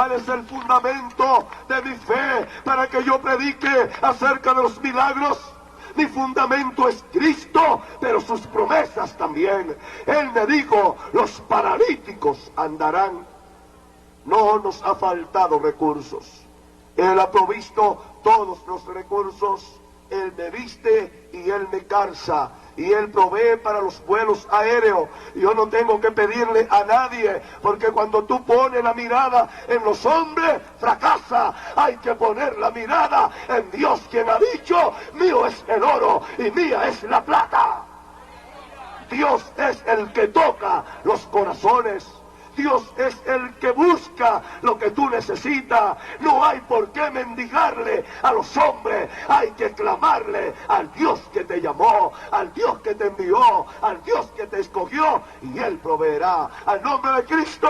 ¿Cuál es el fundamento de mi fe para que yo predique acerca de los milagros? Mi fundamento es Cristo, pero sus promesas también. Él me dijo, los paralíticos andarán. No nos ha faltado recursos. Él ha provisto todos los recursos. Él me viste y Él me calza. Y Él provee para los vuelos aéreos. Yo no tengo que pedirle a nadie, porque cuando tú pones la mirada en los hombres, fracasa. Hay que poner la mirada en Dios, quien ha dicho, mío es el oro y mía es la plata. Dios es el que toca los corazones. Dios es el que busca lo que tú necesitas. No hay por qué mendigarle a los hombres. Hay que clamarle al Dios que te llamó, al Dios que te envió, al Dios que te escogió, y Él proveerá. Al nombre de Cristo.